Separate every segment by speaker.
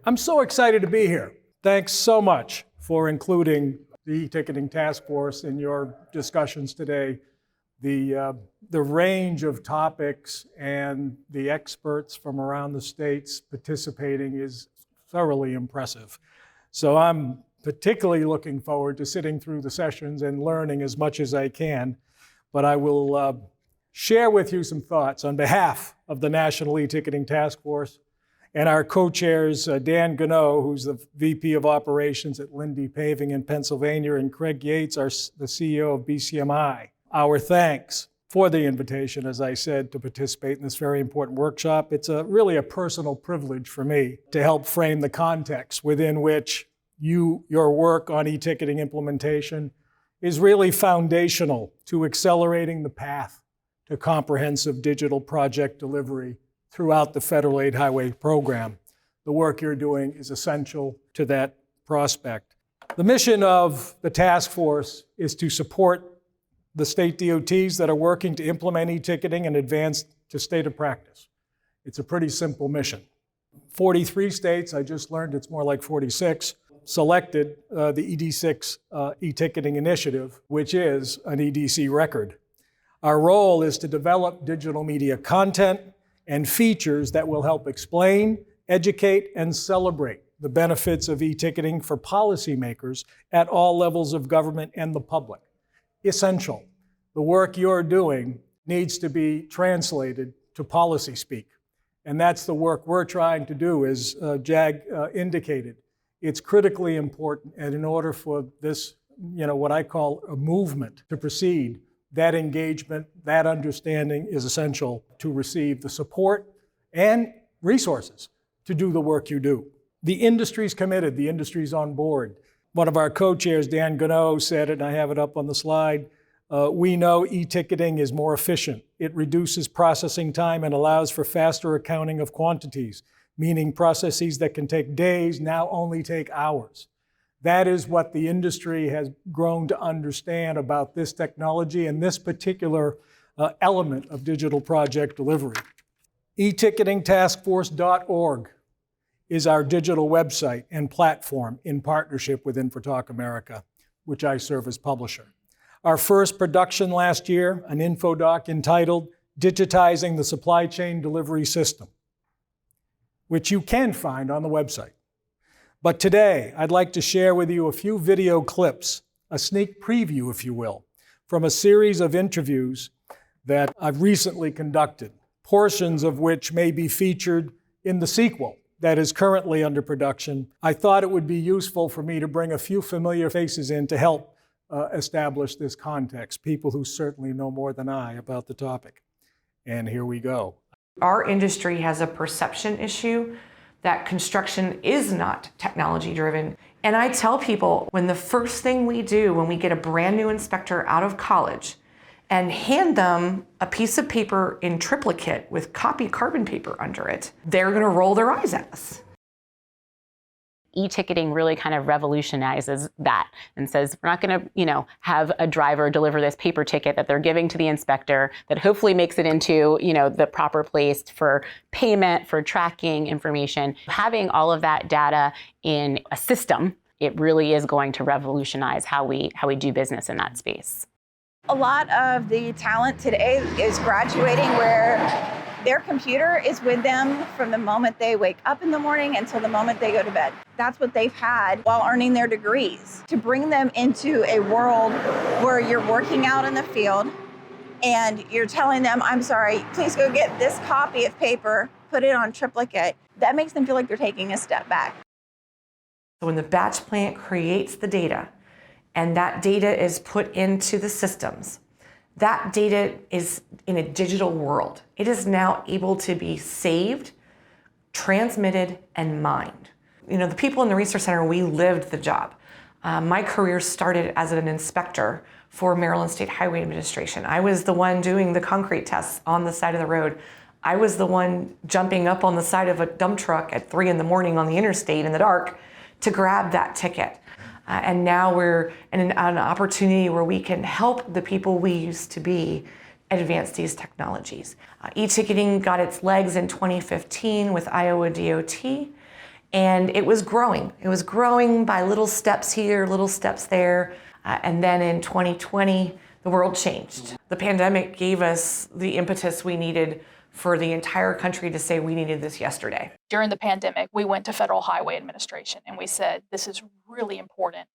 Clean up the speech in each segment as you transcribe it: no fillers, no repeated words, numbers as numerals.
Speaker 1: I'm so excited to be here. Thanks so much for including the e-ticketing task force in your discussions today. The range of topics and the experts from around the states participating is thoroughly impressive. So I'm particularly looking forward to sitting through the sessions and learning as much as I can. But I will share with you some thoughts on behalf of the National E-Ticketing Task Force and our co-chairs, Dan Nadeau, who's the VP of Operations at Lindy Paving in Pennsylvania, and Craig Yates, the CEO of BCMI. Our thanks for the invitation, as I said, to participate in this very important workshop. It's really a personal privilege for me to help frame the context within which your work on e-ticketing implementation is really foundational to accelerating the path to comprehensive digital project delivery throughout the Federal Aid Highway Program. The work you're doing is essential to that prospect. The mission of the task force is to support the state DOTs that are working to implement e-ticketing and advance to state of practice. It's a pretty simple mission. 43 states, I just learned it's more like 46, selected the ED6 e-ticketing initiative, which is an EDC record. Our role is to develop digital media content and features that will help explain, educate, and celebrate the benefits of e-ticketing for policymakers at all levels of government and the public. Essential. The work you're doing needs to be translated to policy speak. And that's the work we're trying to do, as Jag indicated. It's critically important, and in order for this, what I call a movement to proceed, that engagement, that understanding is essential to receive the support and resources to do the work you do. The industry's committed, the industry's on board. One of our co-chairs, Dan Nadeau, said it, and I have it up on the slide, we know e-ticketing is more efficient. It reduces processing time and allows for faster accounting of quantities, meaning processes that can take days now only take hours. That is what the industry has grown to understand about this technology and this particular element of digital project delivery. eTicketingTaskForce.org is our digital website and platform in partnership with InfraTalk America, which I serve as publisher. Our first production last year, an InfoDoc entitled Digitizing the Supply Chain Delivery System, which you can find on the website. But today, I'd like to share with you a few video clips, a sneak preview, if you will, from a series of interviews that I've recently conducted, portions of which may be featured in the sequel that is currently under production. I thought it would be useful for me to bring a few familiar faces in to help establish this context, people who certainly know more than I about the topic. And here we go.
Speaker 2: Our industry has a perception issue that construction is not technology driven. And I tell people, when the first thing we do when we get a brand new inspector out of college and hand them a piece of paper in triplicate with copy carbon paper under it, they're gonna roll their eyes at us.
Speaker 3: E-ticketing really kind of revolutionizes that and says, we're not going to, have a driver deliver this paper ticket that they're giving to the inspector that hopefully makes it into, the proper place for payment, for tracking information. Having all of that data in a system, it really is going to revolutionize how we do business in that space.
Speaker 4: A lot of the talent today is graduating where their computer is with them from the moment they wake up in the morning until the moment they go to bed. That's what they've had while earning their degrees. To bring them into a world where you're working out in the field and you're telling them, I'm sorry, please go get this copy of paper, put it on triplicate, that makes them feel like they're taking a step back.
Speaker 2: So when the batch plant creates the data and that data is put into the systems, that data is in a digital world. It is now able to be saved, transmitted, and mined. The people in the Resource Center, we lived the job. My career started as an inspector for Maryland State Highway Administration. I was the one doing the concrete tests on the side of the road. I was the one jumping up on the side of a dump truck at 3 in the morning on the interstate in the dark to grab that ticket. And now we're in an opportunity where we can help the people we used to be advance these technologies. E-ticketing got its legs in 2015 with Iowa DOT, And it was growing. It was growing by little steps here, little steps there. And then in 2020, the world changed. The pandemic gave us the impetus we needed for the entire country to say we needed this yesterday.
Speaker 5: During the pandemic, we went to Federal Highway Administration and we said, this is really important.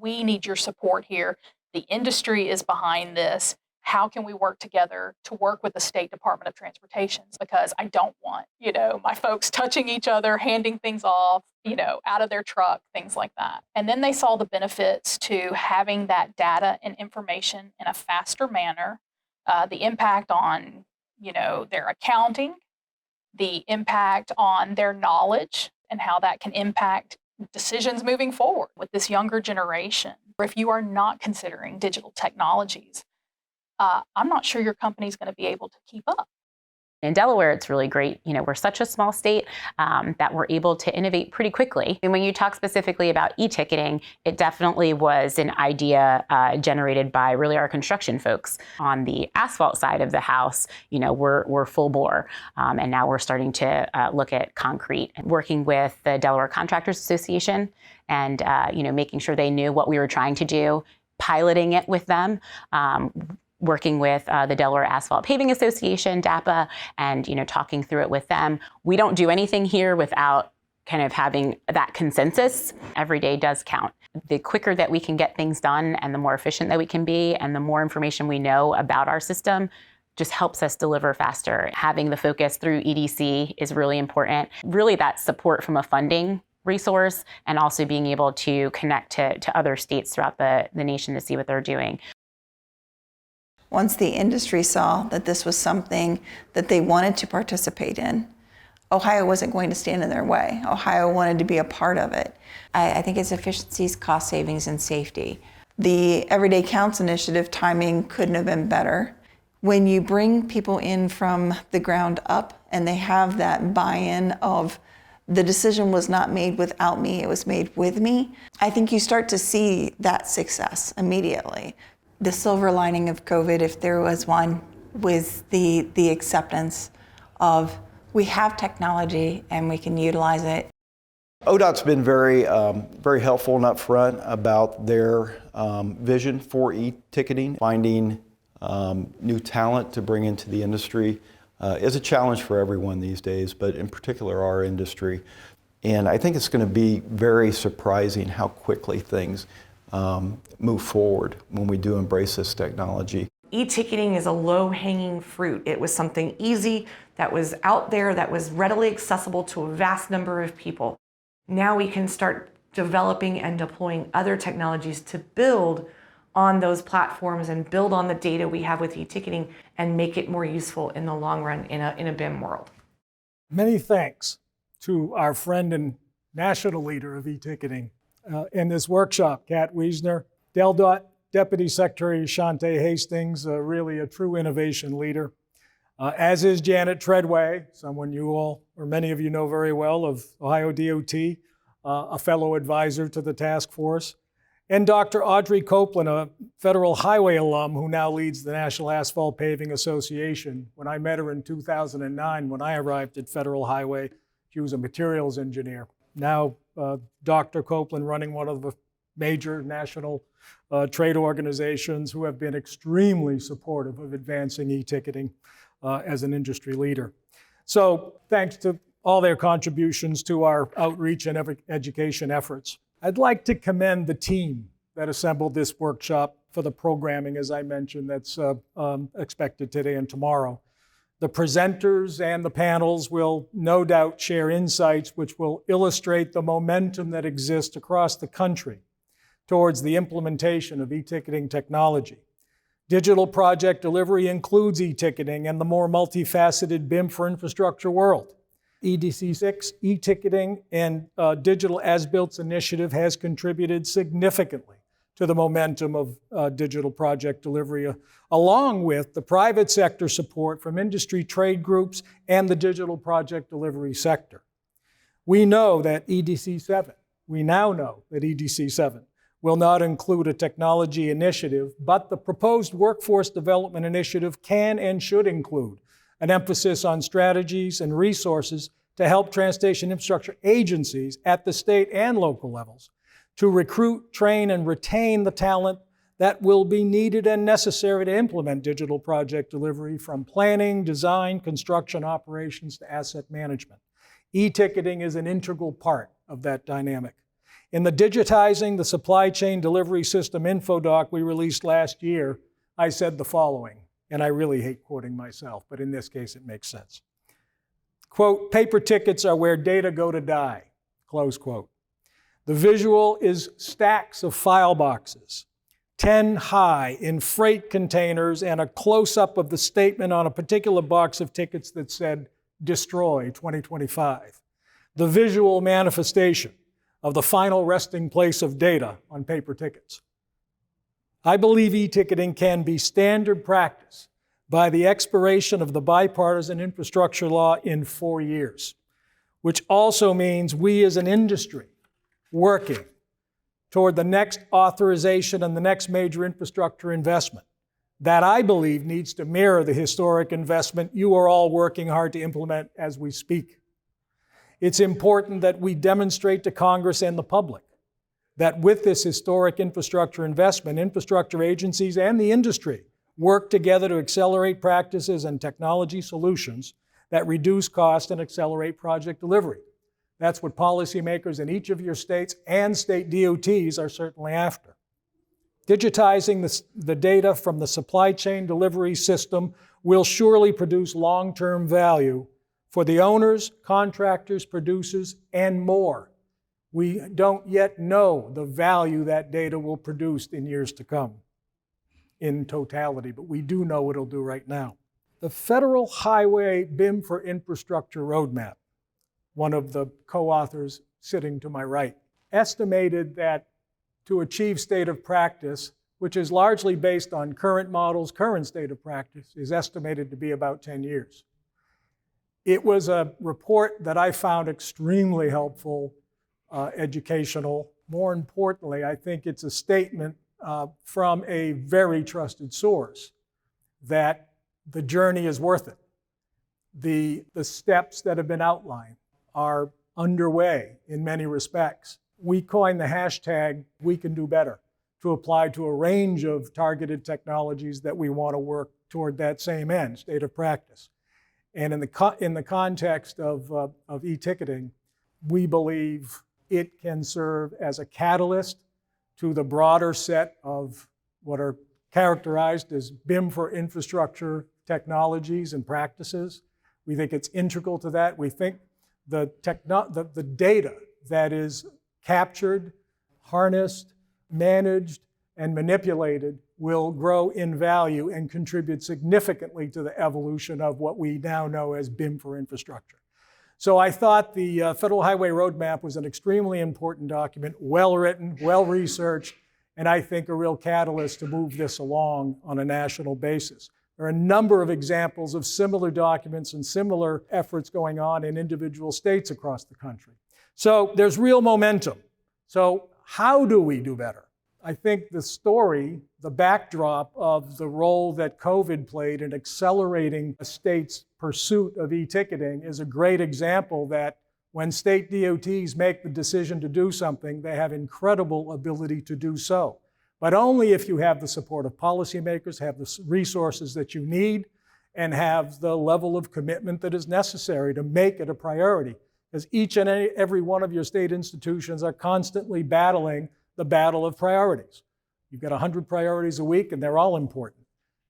Speaker 5: We need your support here. The industry is behind this. How can we work together to work with the State Department of Transportation? Because I don't want, my folks touching each other, handing things off, out of their truck, things like that. And then they saw the benefits to having that data and information in a faster manner, the impact on, their accounting, the impact on their knowledge and how that can impact decisions moving forward with this younger generation. Or if you are not considering digital technologies, I'm not sure your company's going to be able to keep up.
Speaker 3: In Delaware, it's really great. We're such a small state that we're able to innovate pretty quickly. And when you talk specifically about e-ticketing, it definitely was an idea generated by really our construction folks. On the asphalt side of the house, we're full bore. And now we're starting to look at concrete and working with the Delaware Contractors Association and, making sure they knew what we were trying to do, piloting it with them. Working with the Delaware Asphalt Paving Association, DAPA, and talking through it with them. We don't do anything here without kind of having that consensus. Every day does count. The quicker that we can get things done and the more efficient that we can be and the more information we know about our system just helps us deliver faster. Having the focus through EDC is really important. Really that support from a funding resource and also being able to connect to other states throughout the nation to see what they're doing.
Speaker 6: Once the industry saw that this was something that they wanted to participate in, Ohio wasn't going to stand in their way. Ohio wanted to be a part of it. I think it's efficiencies, cost savings, and safety. The Everyday Counts initiative timing couldn't have been better. When you bring people in from the ground up and they have that buy-in of the decision was not made without me, it was made with me, I think you start to see that success immediately. The silver lining of COVID, if there was one, was the acceptance of we have technology and we can utilize it.
Speaker 7: ODOT's been very helpful and upfront about their vision for e-ticketing. Finding new talent to bring into the industry is a challenge for everyone these days, but in particular our industry. And I think it's going to be very surprising how quickly things move forward when we do embrace this technology.
Speaker 2: E-ticketing is a low-hanging fruit. It was something easy that was out there, that was readily accessible to a vast number of people. Now we can start developing and deploying other technologies to build on those platforms and build on the data we have with e-ticketing and make it more useful in the long run in a BIM world.
Speaker 1: Many thanks to our friend and national leader of e-ticketing in this workshop, Kat Wiesner, DelDOT Deputy Secretary Shante Hastings, really a true innovation leader, as is Janet Treadway, someone you all, or many of you know very well, of Ohio DOT, a fellow advisor to the task force, and Dr. Audrey Copeland, a Federal Highway alum who now leads the National Asphalt Paving Association. When I met her in 2009, when I arrived at Federal Highway, she was a materials engineer. Now, Dr. Copeland running one of the major national trade organizations who have been extremely supportive of advancing e-ticketing as an industry leader. So thanks to all their contributions to our outreach and education efforts. I'd like to commend the team that assembled this workshop for the programming, as I mentioned, that's expected today and tomorrow. The presenters and the panels will no doubt share insights which will illustrate the momentum that exists across the country towards the implementation of e-ticketing technology. Digital project delivery includes e-ticketing and the more multifaceted BIM for infrastructure world. EDC 6 e-ticketing and digital as-built initiative has contributed significantly to the momentum of digital project delivery, along with the private sector support from industry trade groups and the digital project delivery sector. We now know that EDC 7 will not include a technology initiative, but the proposed workforce development initiative can and should include an emphasis on strategies and resources to help transportation infrastructure agencies at the state and local levels to recruit, train, and retain the talent that will be needed and necessary to implement digital project delivery from planning, design, construction, operations to asset management. E-ticketing is an integral part of that dynamic. In the Digitizing the Supply Chain Delivery System InfraTalk we released last year, I said the following, and I really hate quoting myself, but in this case it makes sense. Quote, paper tickets are where data go to die, close quote. The visual is stacks of file boxes, 10 high in freight containers, and a close-up of the statement on a particular box of tickets that said, destroy 2025. The visual manifestation of the final resting place of data on paper tickets. I believe e-ticketing can be standard practice by the expiration of the bipartisan infrastructure law in 4 years, which also means we as an industry working toward the next authorization and the next major infrastructure investment that I believe needs to mirror the historic investment you are all working hard to implement as we speak. It's important that we demonstrate to Congress and the public that with this historic infrastructure investment, infrastructure agencies and the industry work together to accelerate practices and technology solutions that reduce cost and accelerate project delivery. That's what policymakers in each of your states and state DOTs are certainly after. Digitizing the data from the supply chain delivery system will surely produce long-term value for the owners, contractors, producers, and more. We don't yet know the value that data will produce in years to come in totality, but we do know what it'll do right now. The Federal Highway BIM for Infrastructure Roadmap, one of the co-authors sitting to my right, estimated that to achieve state of practice, which is largely based on current models, current state of practice, is estimated to be about 10 years. It was a report that I found extremely helpful, educational. More importantly, I think it's a statement from a very trusted source that the journey is worth it. The steps that have been outlined are underway in many respects. We coined the hashtag We Can Do Better to apply to a range of targeted technologies that we want to work toward that same end, state of practice. And in the context of e-ticketing, we believe it can serve as a catalyst to the broader set of what are characterized as BIM for infrastructure technologies and practices. We think it's integral to that. We think the data that is captured, harnessed, managed, and manipulated will grow in value and contribute significantly to the evolution of what we now know as BIM for infrastructure. So I thought the Federal Highway Roadmap was an extremely important document, well-written, well-researched, and I think a real catalyst to move this along on a national basis. There are a number of examples of similar documents and similar efforts going on in individual states across the country. So there's real momentum. So how do we do better? I think the story, the backdrop of the role that COVID played in accelerating a state's pursuit of e-ticketing is a great example that when state DOTs make the decision to do something, they have incredible ability to do so. But only if you have the support of policymakers, have the resources that you need, and have the level of commitment that is necessary to make it a priority. Because each and every one of your state institutions are constantly battling the battle of priorities. You've got 100 priorities a week, and they're all important.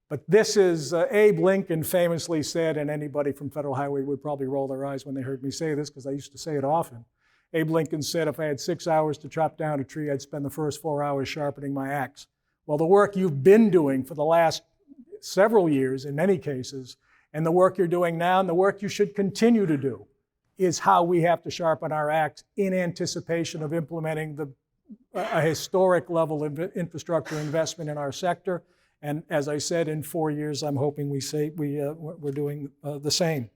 Speaker 1: But this is, Abe Lincoln famously said, and anybody from Federal Highway would probably roll their eyes when they heard me say this, because I used to say it often. Abe Lincoln said, if I had 6 hours to chop down a tree, I'd spend the first 4 hours sharpening my axe. Well, the work you've been doing for the last several years, in many cases, and the work you're doing now, and the work you should continue to do, is how we have to sharpen our axe in anticipation of implementing a historic level of infrastructure investment in our sector. And as I said, in 4 years, I'm hoping we're doing the same.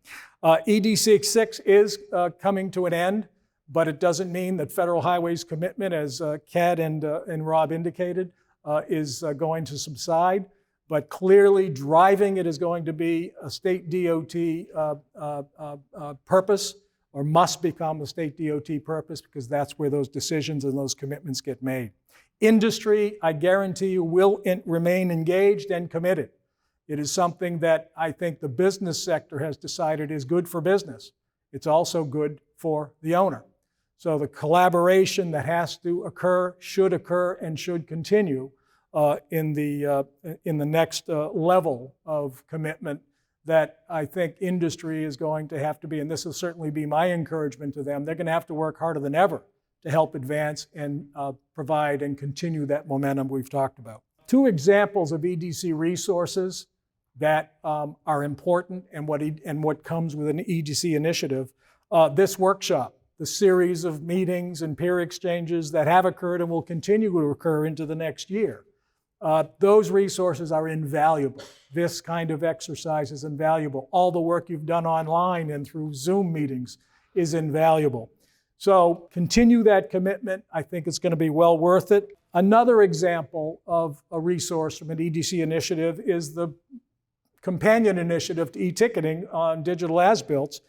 Speaker 1: ED66 is coming to an end, but it doesn't mean that Federal Highway's commitment, as Kat and Rob indicated, is going to subside. But clearly driving it is going to be a state DOT purpose or must become a state DOT purpose, because that's where those decisions and those commitments get made. Industry, I guarantee you, will remain engaged and committed. It is something that I think the business sector has decided is good for business. It's also good for the owner. So the collaboration that has to occur, and should continue in the next level of commitment that I think industry is going to have to be, and this will certainly be my encouragement to them, they're going to have to work harder than ever to help advance and provide and continue that momentum we've talked about. Two examples of EDC resources that are important and what comes with an EDC initiative. This workshop, the series of meetings and peer exchanges that have occurred and will continue to occur into the next year. Those resources are invaluable. This kind of exercise is invaluable. All the work you've done online and through Zoom meetings is invaluable. So continue that commitment. I think it's going to be well worth it. Another example of a resource from an EDC initiative is the companion initiative to e-ticketing on digital as-built.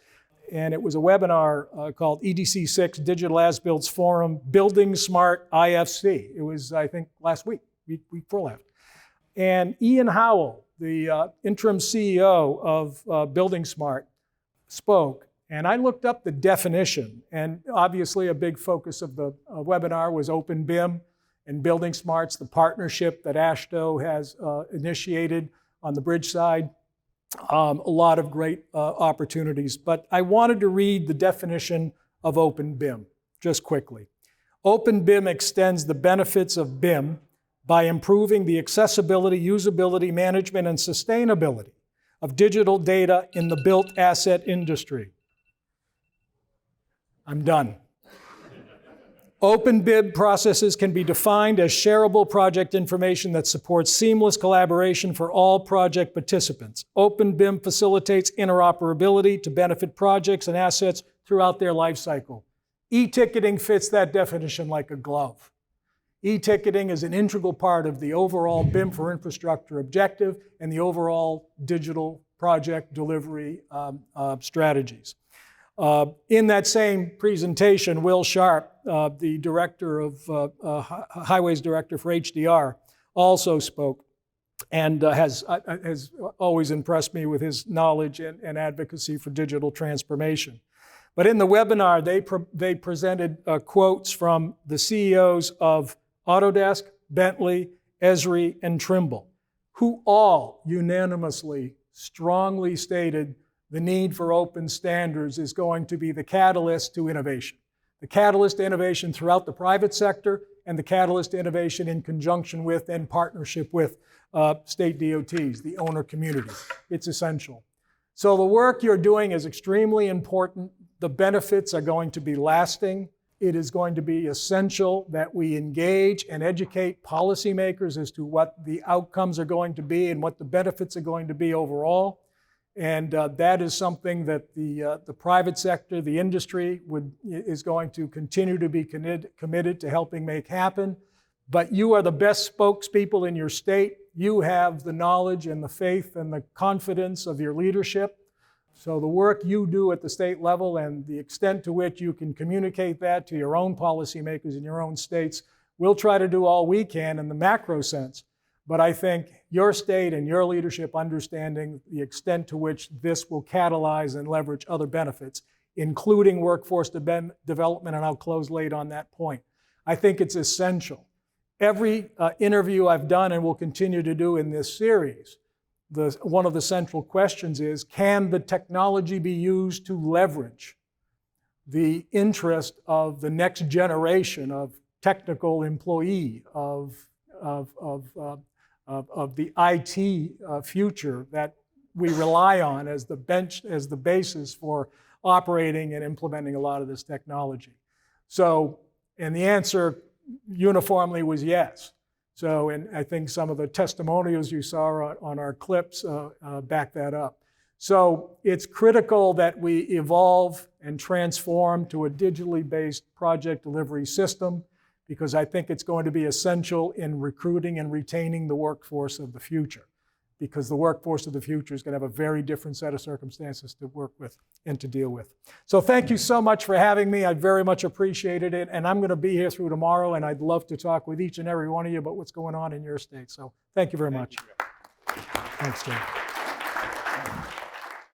Speaker 1: And it was a webinar called EDC6 Digital As-Built Forum, Building Smart IFC. It was, I think, last week before last. And Ian Howell, the interim CEO of Building Smart, spoke. And I looked up the definition. And obviously a big focus of the webinar was Open BIM and Building Smart's, the partnership that AASHTO has initiated on the bridge side. A lot of great opportunities, but I wanted to read the definition of Open BIM just quickly. Open BIM extends the benefits of BIM by improving the accessibility, usability, management, and sustainability of digital data in the built asset industry. I'm done. Open BIM processes can be defined as shareable project information that supports seamless collaboration for all project participants. Open BIM facilitates interoperability to benefit projects and assets throughout their life cycle. E-ticketing fits that definition like a glove. E-ticketing is an integral part of the overall BIM for infrastructure objective and the overall digital project delivery strategies. In that same presentation, Will Sharp, the director of Highways Director for HDR, also spoke and has always impressed me with his knowledge and advocacy for digital transformation. But in the webinar, they presented quotes from the CEOs of Autodesk, Bentley, Esri, and Trimble, who all unanimously, strongly stated the need for open standards is going to be the catalyst to innovation. The catalyst to innovation throughout the private sector and the catalyst to innovation in conjunction with and partnership with state DOTs, the owner community. It's essential. So the work you're doing is extremely important. The benefits are going to be lasting. It is going to be essential that we engage and educate policymakers as to what the outcomes are going to be and what the benefits are going to be overall. And that is something that the private sector, the industry, is going to continue to be committed to helping make happen. But you are the best spokespeople in your state. You have the knowledge and the faith and the confidence of your leadership. So the work you do at the state level and the extent to which you can communicate that to your own policymakers in your own states, we'll try to do all we can in the macro sense. But I think your state and your leadership understanding the extent to which this will catalyze and leverage other benefits, including workforce development, and I'll close late on that point. I think it's essential. Every interview I've done and will continue to do in this series, one of the central questions is, can the technology be used to leverage the interest of the next generation of technical employee, of the IT future that we rely on as the basis for operating and implementing a lot of this technology. So, and the answer uniformly was yes. So, and I think some of the testimonials you saw on our clips back that up. So it's critical that we evolve and transform to a digitally based project delivery system, because I think it's going to be essential in recruiting and retaining the workforce of the future. because the workforce of the future is going to have a very different set of circumstances to work with and to deal with. So thank you so much for having me. I very much appreciated it. And I'm going to be here through tomorrow, and I'd love to talk with each and every one of you about what's going on in your state. So thank you very much. Thanks, Jim.